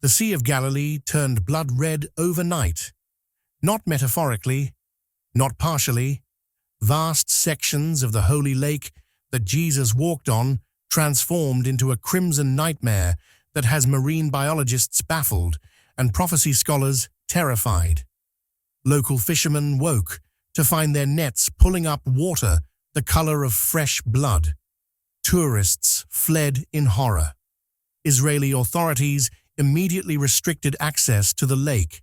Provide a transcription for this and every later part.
The Sea of Galilee turned blood red overnight. Not metaphorically, not partially. Vast sections of the holy lake that Jesus walked on transformed into a crimson nightmare that has marine biologists baffled and prophecy scholars terrified. Local fishermen woke to find their nets pulling up water the color of fresh blood. Tourists fled in horror. Israeli authorities immediately restricted access to the lake,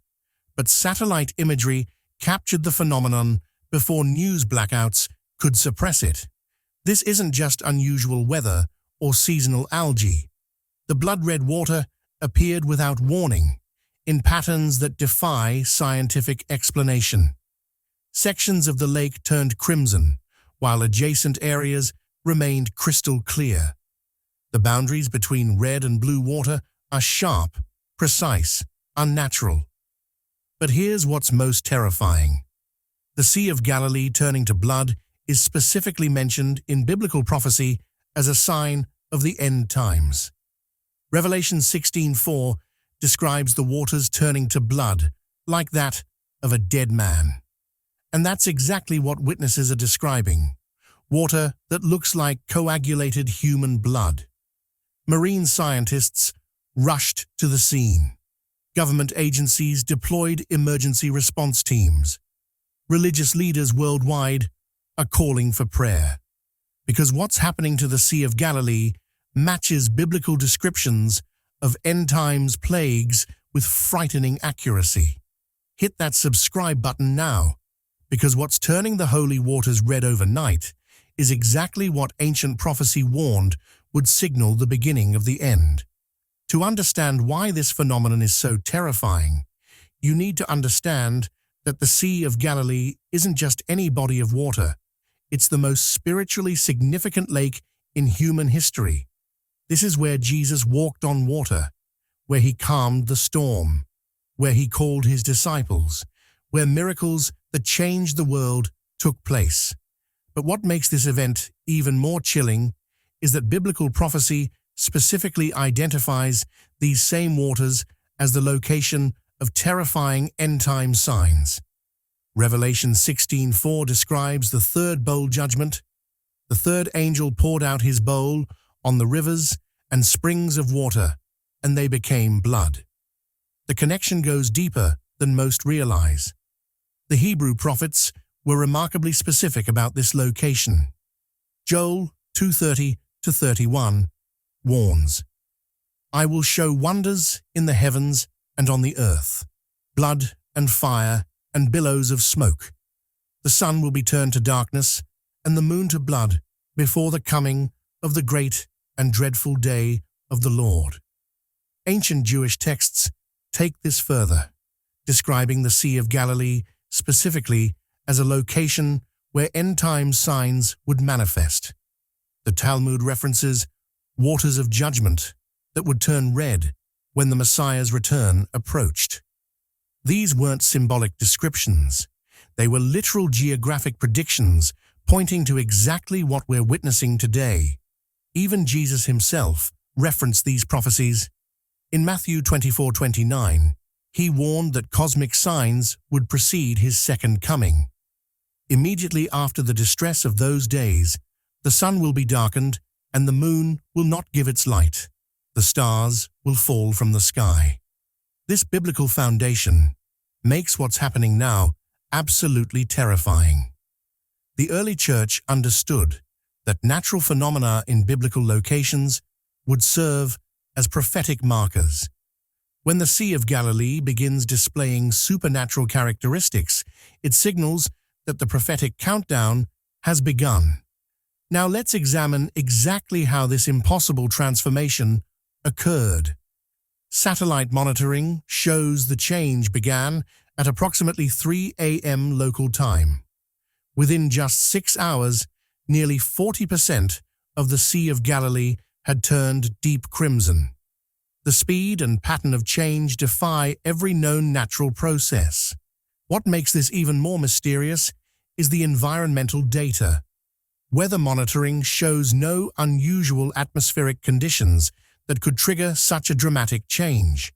but satellite imagery captured the phenomenon before news blackouts could suppress it. This isn't just unusual weather or seasonal algae. The blood-red water appeared without warning, in patterns that defy scientific explanation. Sections of the lake turned crimson, while adjacent areas remained crystal clear. The boundaries between red and blue water are sharp, precise, unnatural. But here's what's most terrifying. The Sea of Galilee turning to blood is specifically mentioned in biblical prophecy as a sign of the end times. Revelation 16:4 describes the waters turning to blood, like that of a dead man. And that's exactly what witnesses are describing. Water that looks like coagulated human blood. Marine scientists rushed to the scene. Government agencies deployed emergency response teams. Religious leaders worldwide are calling for prayer, because what's happening to the Sea of Galilee matches biblical descriptions of end times plagues with frightening accuracy. Hit that subscribe button now, because what's turning the holy waters red overnight is exactly what ancient prophecy warned would signal the beginning of the end. To understand why this phenomenon is so terrifying, you need to understand that the Sea of Galilee isn't just any body of water. It's the most spiritually significant lake in human history. This is where Jesus walked on water, where he calmed the storm, where he called his disciples, where miracles that changed the world took place. But what makes this event even more chilling is that biblical prophecy specifically identifies these same waters as the location of terrifying end-time signs. Revelation 16:4 describes the third bowl judgment. The third angel poured out his bowl on the rivers and springs of water, and they became blood. The connection goes deeper than most realize. The Hebrew prophets were remarkably specific about this location. Joel 2:30-31 warns, "I will show wonders in the heavens and on the earth, blood and fire and billows of smoke. The sun will be turned to darkness and the moon to blood before the coming of the great and dreadful day of the Lord." Ancient Jewish texts take this further, describing the Sea of Galilee specifically as a location where end-time signs would manifest. The Talmud references waters of judgment that would turn red when the Messiah's return approached. These weren't symbolic descriptions. They were literal geographic predictions pointing to exactly what we're witnessing today. Even Jesus himself referenced these prophecies. In Matthew 24:29, he warned that cosmic signs would precede his second coming. Immediately after the distress of those days, the sun will be darkened and the moon will not give its light. The stars will fall from the sky. This biblical foundation makes what's happening now absolutely terrifying. The early church understood that natural phenomena in biblical locations would serve as prophetic markers. When the Sea of Galilee begins displaying supernatural characteristics, it signals that the prophetic countdown has begun. Now let's examine exactly how this impossible transformation occurred. Satellite monitoring shows the change began at approximately 3 a.m. local time. Within just 6 hours, nearly 40% of the Sea of Galilee had turned deep crimson. The speed and pattern of change defy every known natural process. What makes this even more mysterious is the environmental data. Weather monitoring shows no unusual atmospheric conditions that could trigger such a dramatic change.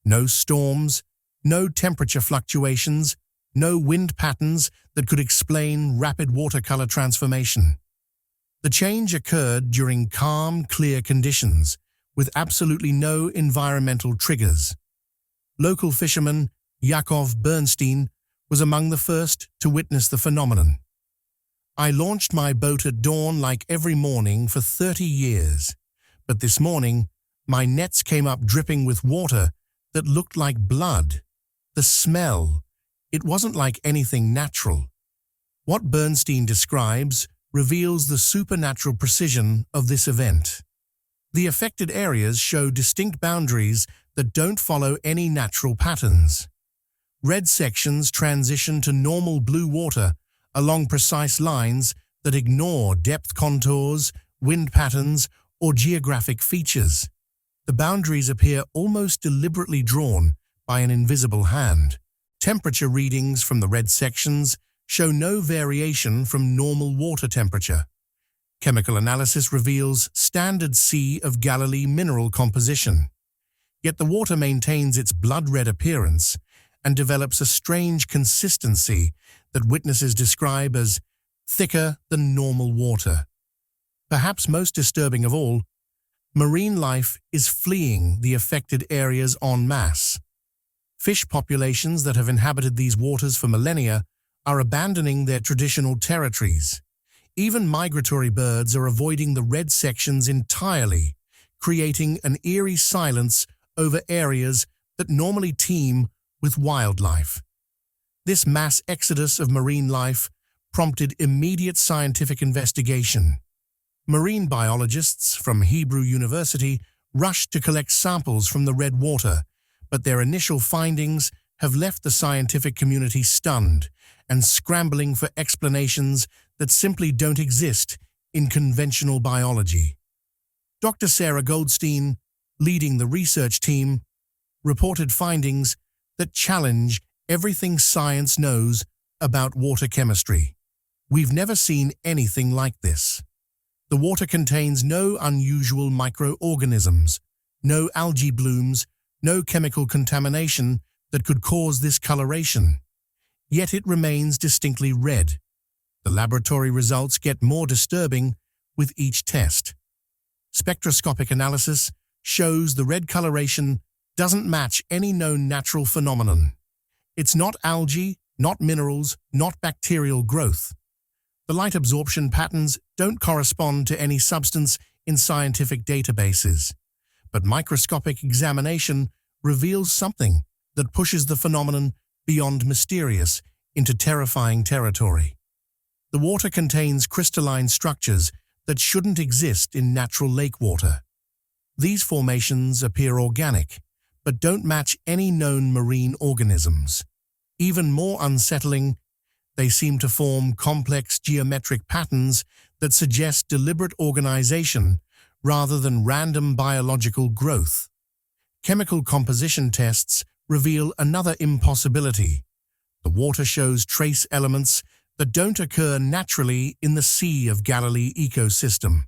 No storms, no temperature fluctuations, no wind patterns that could explain rapid watercolor transformation. The change occurred during calm, clear conditions, with absolutely no environmental triggers. Local fisherman Yakov Bernstein was among the first to witness the phenomenon. "I launched my boat at dawn like every morning for 30 years, but this morning my nets came up dripping with water that looked like blood. The smell, it wasn't like anything natural." What Bernstein describes reveals the supernatural precision of this event. The affected areas show distinct boundaries that don't follow any natural patterns. Red sections transition to normal blue water along precise lines that ignore depth contours, wind patterns, or geographic features. The boundaries appear almost deliberately drawn by an invisible hand. Temperature readings from the red sections show no variation from normal water temperature. Chemical analysis reveals standard Sea of Galilee mineral composition. Yet the water maintains its blood-red appearance and develops a strange consistency that witnesses describe as thicker than normal water. Perhaps most disturbing of all, marine life is fleeing the affected areas en masse. Fish populations that have inhabited these waters for millennia are abandoning their traditional territories. Even migratory birds are avoiding the red sections entirely, creating an eerie silence over areas that normally teem with wildlife. This mass exodus of marine life prompted immediate scientific investigation. Marine biologists from Hebrew University rushed to collect samples from the red water, but their initial findings have left the scientific community stunned and scrambling for explanations that simply don't exist in conventional biology. Dr. Sarah Goldstein, leading the research team, reported findings that challenge everything science knows about water chemistry. "We've never seen anything like this. The water contains no unusual microorganisms, no algae blooms, no chemical contamination that could cause this coloration. Yet it remains distinctly red." The laboratory results get more disturbing with each test. Spectroscopic analysis shows the red coloration doesn't match any known natural phenomenon. It's not algae, not minerals, not bacterial growth. The light absorption patterns don't correspond to any substance in scientific databases, but microscopic examination reveals something that pushes the phenomenon beyond mysterious into terrifying territory. The water contains crystalline structures that shouldn't exist in natural lake water. These formations appear organic, but don't match any known marine organisms. Even more unsettling, they seem to form complex geometric patterns that suggest deliberate organization rather than random biological growth. Chemical composition tests reveal another impossibility. The water shows trace elements that don't occur naturally in the Sea of Galilee ecosystem.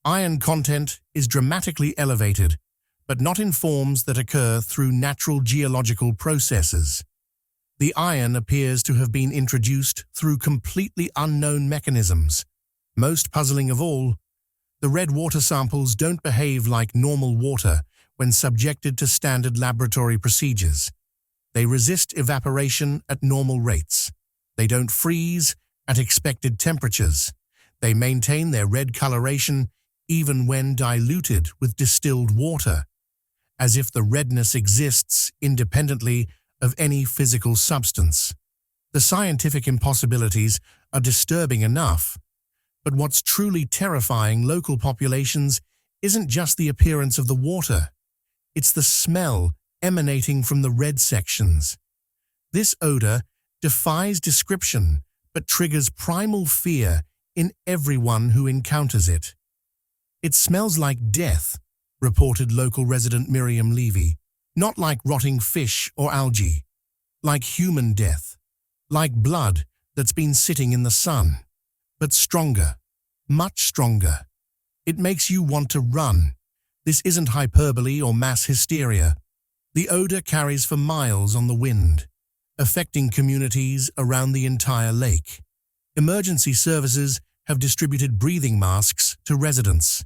Iron content is dramatically elevated, but not in forms that occur through natural geological processes. The iron appears to have been introduced through completely unknown mechanisms. Most puzzling of all, the red water samples don't behave like normal water when subjected to standard laboratory procedures. They resist evaporation at normal rates. They don't freeze at expected temperatures. They maintain their red coloration even when diluted with distilled water, as if the redness exists independently of any physical substance. The scientific impossibilities are disturbing enough, but what's truly terrifying local populations isn't just the appearance of the water. It's the smell emanating from the red sections. This odor defies description, but triggers primal fear in everyone who encounters it. "It smells like death," reported local resident Miriam Levy. "Not like rotting fish or algae. Like human death. Like blood that's been sitting in the sun. But stronger. Much stronger. It makes you want to run. This isn't hyperbole or mass hysteria. The odor carries for miles on the wind, affecting communities around the entire lake. Emergency services have distributed breathing masks to residents.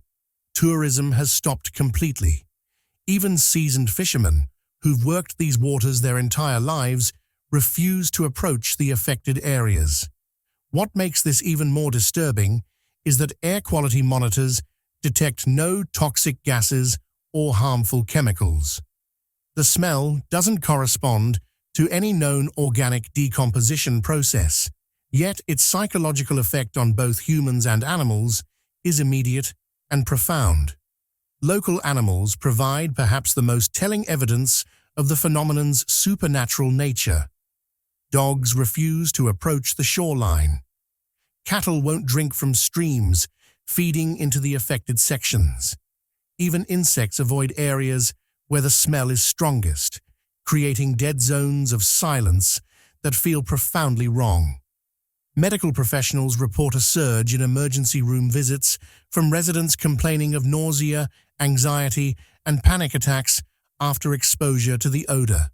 Tourism has stopped completely. Even seasoned fishermen, who've worked these waters their entire lives, refuse to approach the affected areas. What makes this even more disturbing is that air quality monitors detect no toxic gases or harmful chemicals. The smell doesn't correspond to any known organic decomposition process, yet its psychological effect on both humans and animals is immediate and profound. Local animals provide perhaps the most telling evidence of the phenomenon's supernatural nature. Dogs refuse to approach the shoreline. Cattle won't drink from streams feeding into the affected sections. Even insects avoid areas where the smell is strongest, creating dead zones of silence that feel profoundly wrong. Medical professionals report a surge in emergency room visits from residents complaining of nausea, anxiety, and panic attacks after exposure to the odor.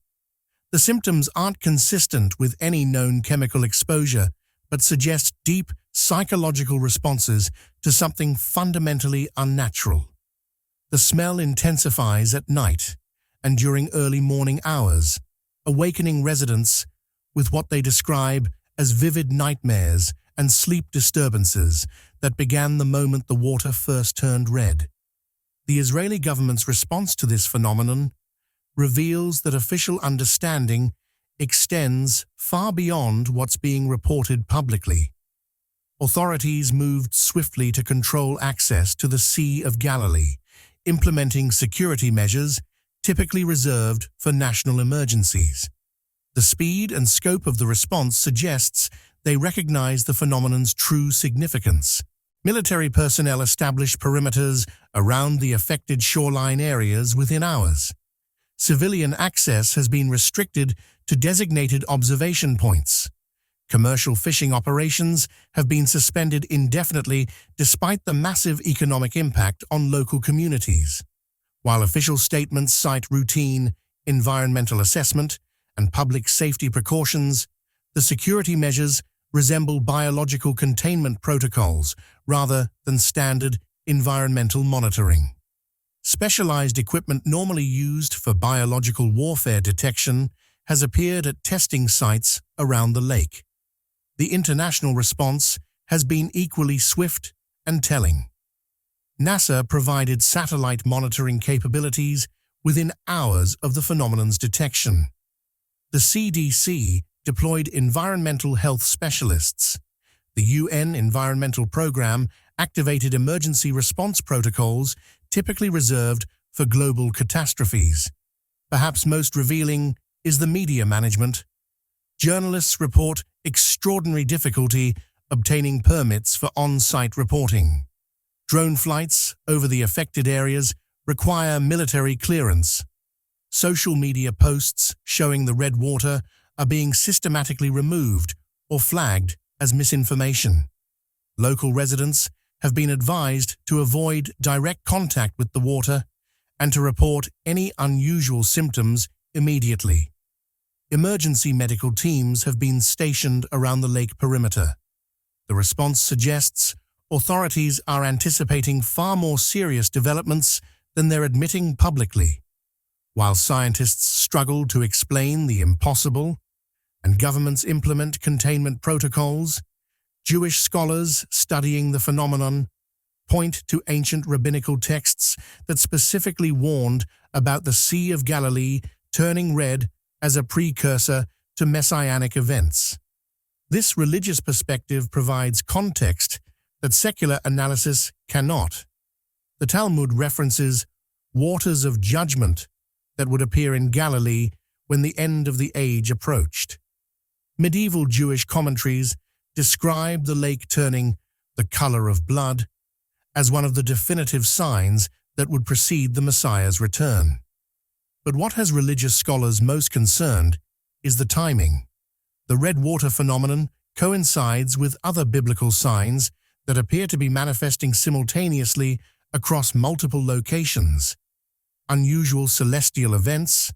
The symptoms aren't consistent with any known chemical exposure, but suggest deep psychological responses to something fundamentally unnatural. The smell intensifies at night and during early morning hours, awakening residents with what they describe as vivid nightmares and sleep disturbances that began the moment the water first turned red. The Israeli government's response to this phenomenon reveals that official understanding extends far beyond what's being reported publicly. Authorities moved swiftly to control access to the Sea of Galilee, implementing security measures typically reserved for national emergencies. The speed and scope of the response suggests they recognize the phenomenon's true significance. Military personnel established perimeters around the affected shoreline areas within hours. Civilian access has been restricted to designated observation points. Commercial fishing operations have been suspended indefinitely despite the massive economic impact on local communities. While official statements cite routine environmental assessment and public safety precautions, the security measures resemble biological containment protocols rather than standard environmental monitoring. Specialized equipment normally used for biological warfare detection has appeared at testing sites around the lake. The international response has been equally swift and telling. NASA provided satellite monitoring capabilities within hours of the phenomenon's detection. The CDC deployed environmental health specialists. The UN Environmental Program activated emergency response protocols typically reserved for global catastrophes. Perhaps most revealing is the media management. Journalists report extraordinary difficulty obtaining permits for on-site reporting. Drone flights over the affected areas require military clearance. Social media posts showing the red water are being systematically removed or flagged as misinformation. Local residents have been advised to avoid direct contact with the water and to report any unusual symptoms immediately. Emergency medical teams have been stationed around the lake perimeter. The response suggests authorities are anticipating far more serious developments than they're admitting publicly. While scientists struggle to explain the impossible and governments implement containment protocols, Jewish scholars studying the phenomenon point to ancient rabbinical texts that specifically warned about the Sea of Galilee turning red as a precursor to messianic events. This religious perspective provides context that secular analysis cannot. The Talmud references waters of judgment that would appear in Galilee when the end of the age approached. Medieval Jewish commentaries describe the lake turning the color of blood as one of the definitive signs that would precede the Messiah's return. But what has religious scholars most concerned is the timing. The red water phenomenon coincides with other biblical signs that appear to be manifesting simultaneously across multiple locations. Unusual celestial events,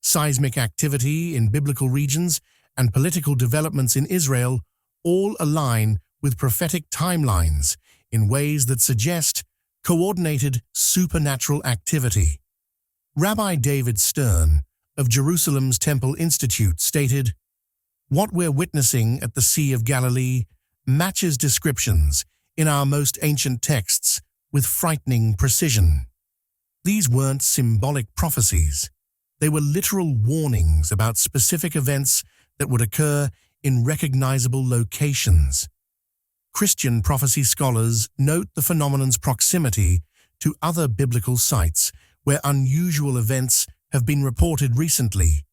seismic activity in biblical regions, and political developments in Israel all align with prophetic timelines in ways that suggest coordinated supernatural activity. Rabbi David Stern of Jerusalem's Temple Institute stated, "What we're witnessing at the Sea of Galilee matches descriptions in our most ancient texts with frightening precision. These weren't symbolic prophecies. They were literal warnings about specific events that would occur in recognizable locations." Christian prophecy scholars note the phenomenon's proximity to other biblical sites where unusual events have been reported recently.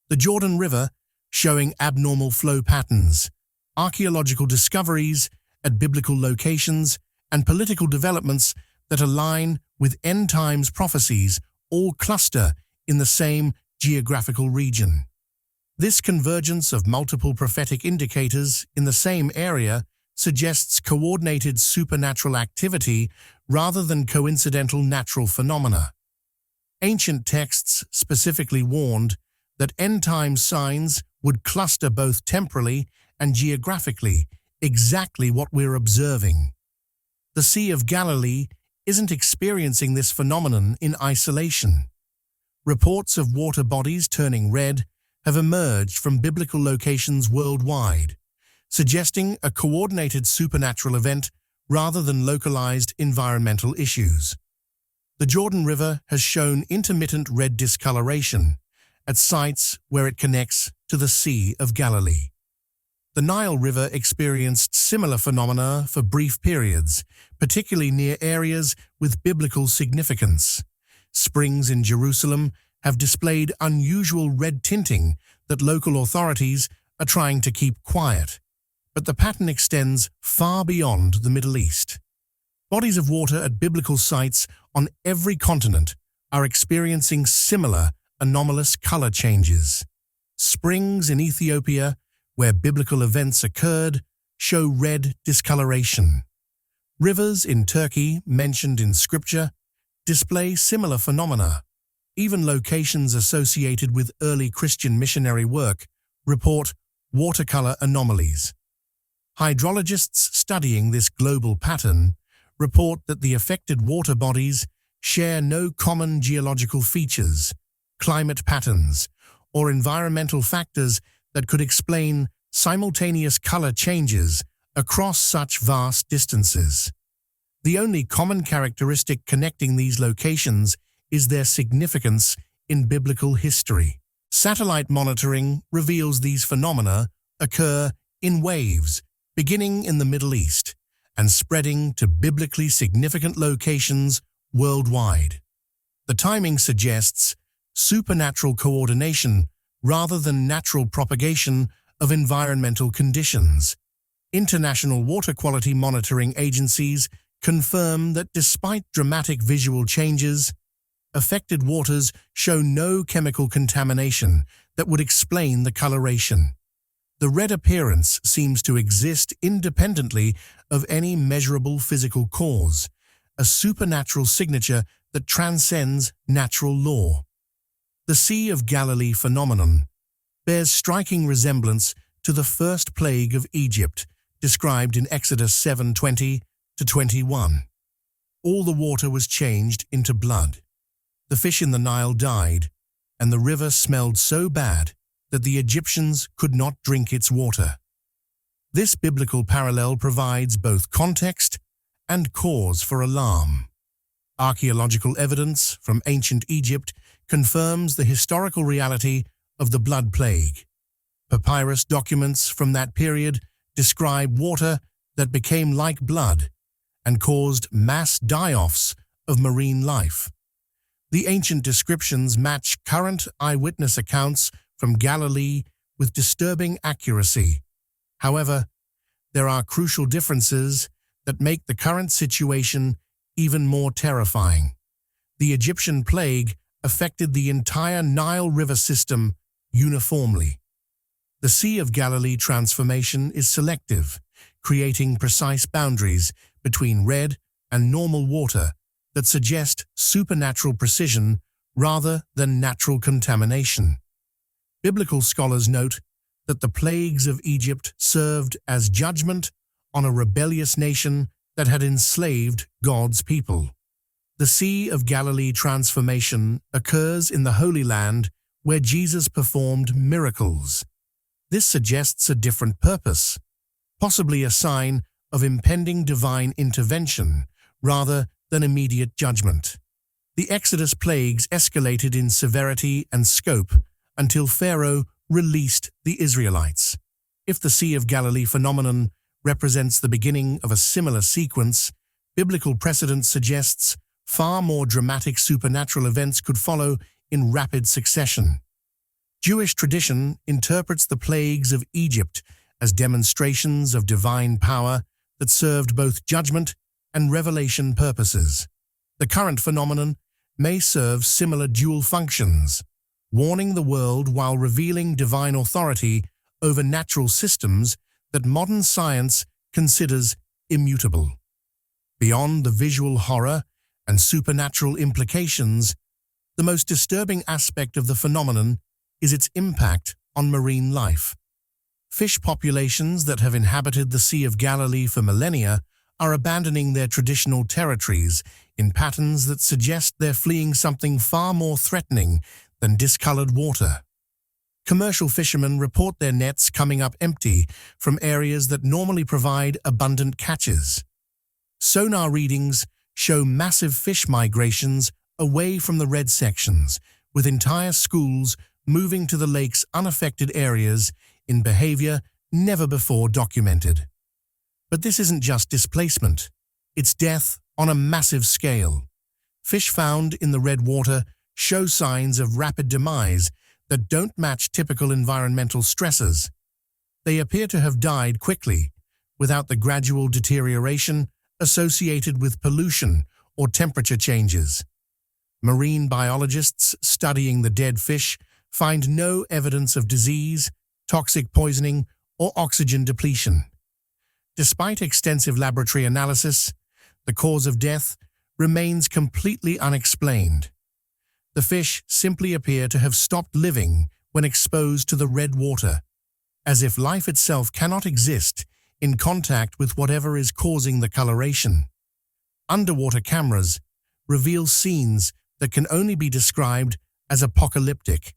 The Jordan River showing abnormal flow patterns, archaeological discoveries at biblical locations, and political developments that align with end times prophecies all cluster in the same geographical region. This convergence of multiple prophetic indicators in the same area suggests coordinated supernatural activity rather than coincidental natural phenomena. Ancient texts specifically warned that end-time signs would cluster both temporally and geographically, exactly what we're observing. The Sea of Galilee isn't experiencing this phenomenon in isolation. Reports of water bodies turning red have emerged from biblical locations worldwide, suggesting a coordinated supernatural event rather than localized environmental issues. The Jordan River has shown intermittent red discoloration at sites where it connects to the Sea of Galilee. The Nile River experienced similar phenomena for brief periods, particularly near areas with biblical significance. Springs in Jerusalem have displayed unusual red tinting that local authorities are trying to keep quiet. But the pattern extends far beyond the Middle East. Bodies of water at biblical sites on every continent are experiencing similar anomalous color changes. Springs in Ethiopia, where biblical events occurred, show red discoloration. Rivers in Turkey, mentioned in Scripture, display similar phenomena. Even locations associated with early Christian missionary work report watercolor anomalies. Hydrologists studying this global pattern report that the affected water bodies share no common geological features, climate patterns, or environmental factors that could explain simultaneous color changes across such vast distances. The only common characteristic connecting these locations is their significance in biblical history. Satellite monitoring reveals these phenomena occur in waves, beginning in the Middle East and spreading to biblically significant locations worldwide. The timing suggests supernatural coordination rather than natural propagation of environmental conditions. International water quality monitoring agencies confirm that despite dramatic visual changes, affected waters show no chemical contamination that would explain the coloration. The red appearance seems to exist independently of any measurable physical cause, a supernatural signature that transcends natural law. The Sea of Galilee phenomenon bears striking resemblance to the first plague of Egypt, described in Exodus 7:20-21. All the water was changed into blood. The fish in the Nile died, and the river smelled so bad that the Egyptians could not drink its water. This biblical parallel provides both context and cause for alarm. Archaeological evidence from ancient Egypt confirms the historical reality of the blood plague. Papyrus documents from that period describe water that became like blood and caused mass die-offs of marine life. The ancient descriptions match current eyewitness accounts from Galilee with disturbing accuracy. However, there are crucial differences that make the current situation even more terrifying. The Egyptian plague affected the entire Nile River system uniformly. The Sea of Galilee transformation is selective, creating precise boundaries between red and normal water that suggest supernatural precision rather than natural contamination. Biblical scholars note that the plagues of Egypt served as judgment on a rebellious nation that had enslaved God's people. The Sea of Galilee transformation occurs in the Holy Land where Jesus performed miracles. This suggests a different purpose, possibly a sign of impending divine intervention rather than immediate judgment. The Exodus plagues escalated in severity and scope until Pharaoh released the Israelites. If the Sea of Galilee phenomenon represents the beginning of a similar sequence, biblical precedent suggests far more dramatic supernatural events could follow in rapid succession. Jewish tradition interprets the plagues of Egypt as demonstrations of divine power that served both judgment and revelation purposes. The current phenomenon may serve similar dual functions, warning the world while revealing divine authority over natural systems that modern science considers immutable. Beyond the visual horror and supernatural implications, the most disturbing aspect of the phenomenon is its impact on marine life. Fish populations that have inhabited the Sea of Galilee for millennia are abandoning their traditional territories in patterns that suggest they're fleeing something far more threatening than discolored water. Commercial fishermen report their nets coming up empty from areas that normally provide abundant catches. Sonar readings show massive fish migrations away from the red sections, with entire schools moving to the lake's unaffected areas in behavior never before documented. But this isn't just displacement, it's death on a massive scale. Fish found in the red water show signs of rapid demise that don't match typical environmental stresses. They appear to have died quickly, without the gradual deterioration associated with pollution or temperature changes. Marine biologists studying the dead fish find no evidence of disease, toxic poisoning, or oxygen depletion. Despite extensive laboratory analysis, the cause of death remains completely unexplained. The fish simply appear to have stopped living when exposed to the red water, as if life itself cannot exist in contact with whatever is causing the coloration. Underwater cameras reveal scenes that can only be described as apocalyptic.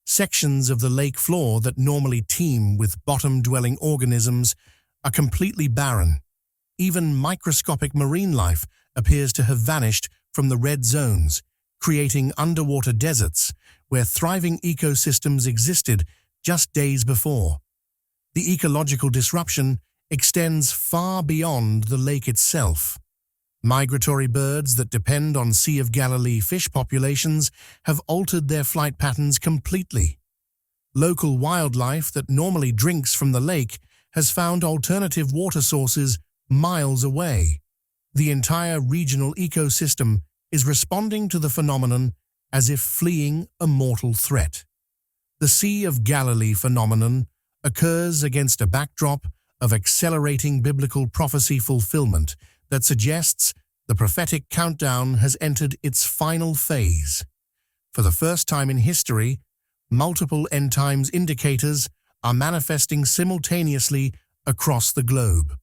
Sections of the lake floor that normally teem with bottom-dwelling organisms are completely barren. Even microscopic marine life appears to have vanished from the red zones, creating underwater deserts where thriving ecosystems existed just days before. The ecological disruption extends far beyond the lake itself. Migratory birds that depend on Sea of Galilee fish populations have altered their flight patterns completely. Local wildlife that normally drinks from the lake has found alternative water sources miles away. The entire regional ecosystem is responding to the phenomenon as if fleeing a mortal threat. The Sea of Galilee phenomenon occurs against a backdrop of accelerating biblical prophecy fulfillment that suggests the prophetic countdown has entered its final phase. For the first time in history, multiple end times indicators are manifesting simultaneously across the globe.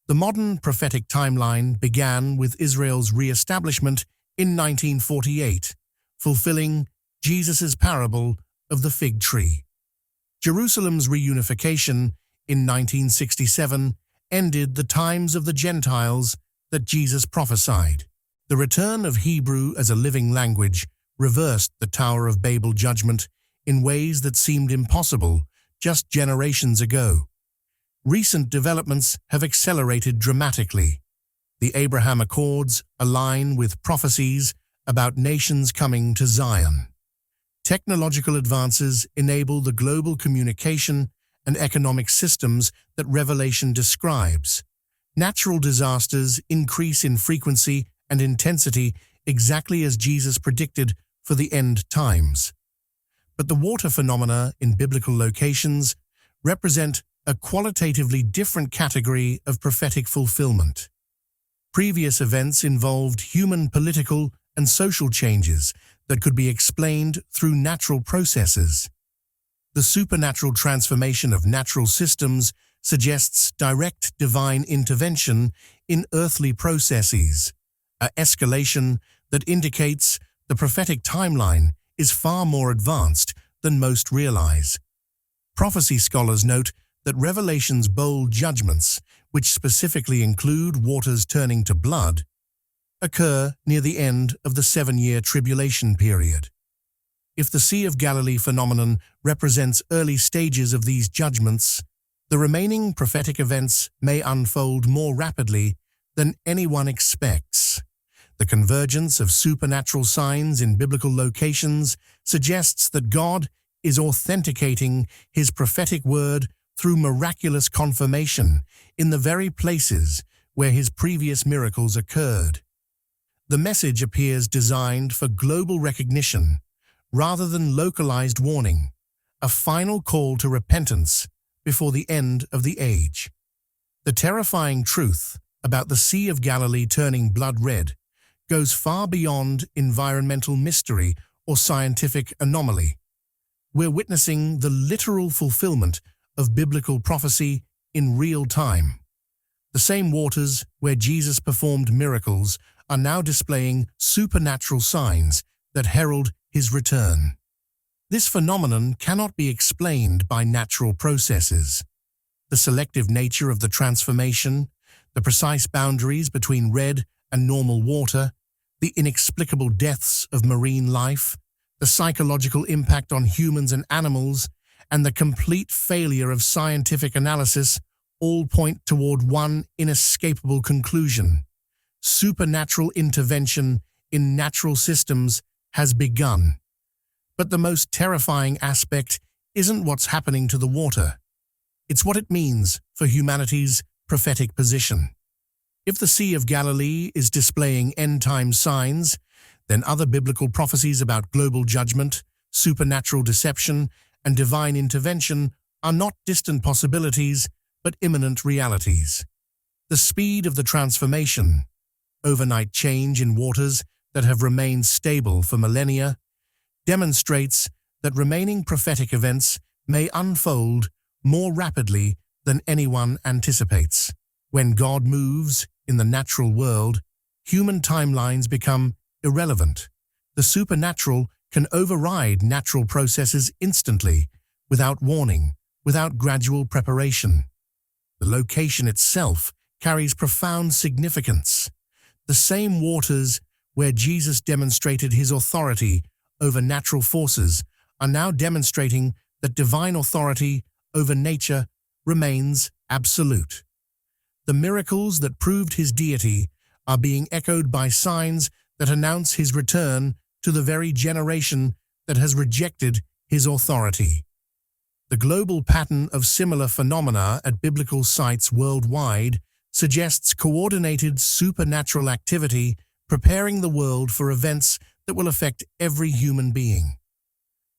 The modern prophetic timeline began with Israel's re-establishment in 1948, fulfilling Jesus' parable of the fig tree. Jerusalem's reunification in 1967 ended the times of the Gentiles that Jesus prophesied. The return of Hebrew as a living language reversed the Tower of Babel judgment in ways that seemed impossible just generations ago. Recent developments have accelerated dramatically. The Abraham Accords align with prophecies about nations coming to Zion. Technological advances enable the global communication and economic systems that Revelation describes. Natural disasters increase in frequency and intensity exactly as Jesus predicted for the end times. But the water phenomena in biblical locations represent a qualitatively different category of prophetic fulfillment. Previous events involved human political and social changes that could be explained through natural processes. The supernatural transformation of natural systems suggests direct divine intervention in earthly processes, an escalation that indicates the prophetic timeline is far more advanced than most realize. Prophecy scholars note that Revelation's bold judgments, which specifically include waters turning to blood, occur near the end of the 7-year tribulation period. If the Sea of Galilee phenomenon represents early stages of these judgments, the remaining prophetic events may unfold more rapidly than anyone expects. The convergence of supernatural signs in biblical locations suggests that God is authenticating His prophetic word through miraculous confirmation in the very places where His previous miracles occurred. The message appears designed for global recognition rather than localized warning, a final call to repentance before the end of the age. The terrifying truth about the Sea of Galilee turning blood red goes far beyond environmental mystery or scientific anomaly. We're witnessing the literal fulfillment of biblical prophecy in real time. The same waters where Jesus performed miracles are now displaying supernatural signs that herald His return. This phenomenon cannot be explained by natural processes. The selective nature of the transformation, the precise boundaries between red and normal water, the inexplicable depths of marine life, the psychological impact on humans and animals, and the complete failure of scientific analysis all point toward one inescapable conclusion. Supernatural intervention in natural systems has begun. But the most terrifying aspect isn't what's happening to the water. It's what it means for humanity's prophetic position. If the Sea of Galilee is displaying end-time signs, then other biblical prophecies about global judgment, supernatural deception, and divine intervention are not distant possibilities, but imminent realities. The speed of the transformation, overnight change in waters that have remained stable for millennia, demonstrates that remaining prophetic events may unfold more rapidly than anyone anticipates. When God moves in the natural world, human timelines become irrelevant. The supernatural can override natural processes instantly, without warning, without gradual preparation. The location itself carries profound significance. The same waters where Jesus demonstrated His authority over natural forces are now demonstrating that divine authority over nature remains absolute. The miracles that proved His deity are being echoed by signs that announce His return to the very generation that has rejected His authority. The global pattern of similar phenomena at biblical sites worldwide suggests coordinated supernatural activity preparing the world for events that will affect every human being.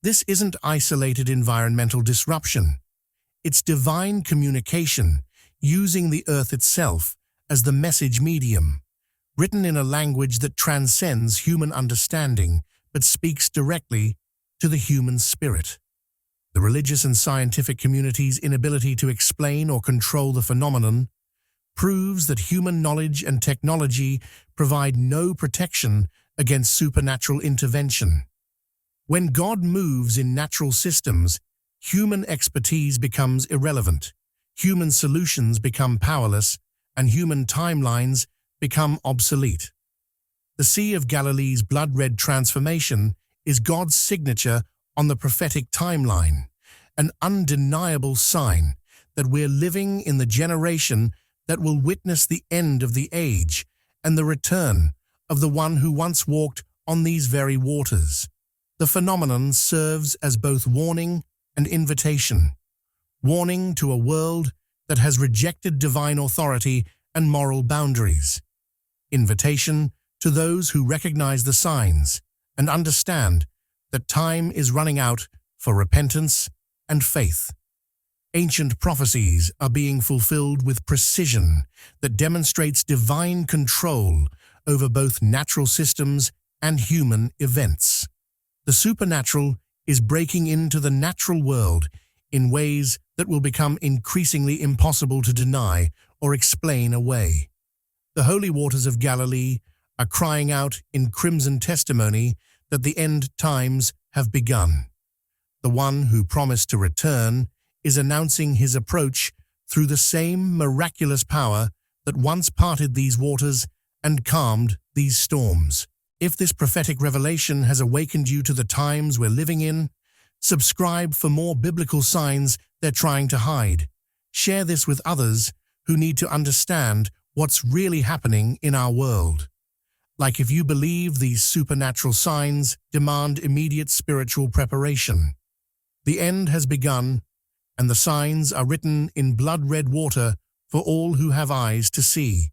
This isn't isolated environmental disruption. It's divine communication, using the earth itself as the message medium, written in a language that transcends human understanding but speaks directly to the human spirit. The religious and scientific community's inability to explain or control the phenomenon proves that human knowledge and technology provide no protection against supernatural intervention. When God moves in natural systems, human expertise becomes irrelevant, human solutions become powerless, and human timelines become obsolete. The Sea of Galilee's blood-red transformation is God's signature on the prophetic timeline, an undeniable sign that we're living in the generation that will witness the end of the age and the return of the one who once walked on these very waters. The phenomenon serves as both warning and invitation. Warning to a world that has rejected divine authority and moral boundaries. Invitation to those who recognize the signs and understand that time is running out for repentance and faith. Ancient prophecies are being fulfilled with precision that demonstrates divine control over both natural systems and human events. The supernatural is breaking into the natural world in ways that will become increasingly impossible to deny or explain away. The holy waters of Galilee are crying out in crimson testimony that the end times have begun. The one who promised to return is announcing his approach through the same miraculous power that once parted these waters and calmed these storms. If this prophetic revelation has awakened you to the times we're living in, subscribe for more biblical signs they're trying to hide. Share this with others who need to understand what's really happening in our world. Like if you believe these supernatural signs demand immediate spiritual preparation. The end has begun, and the signs are written in blood-red water for all who have eyes to see.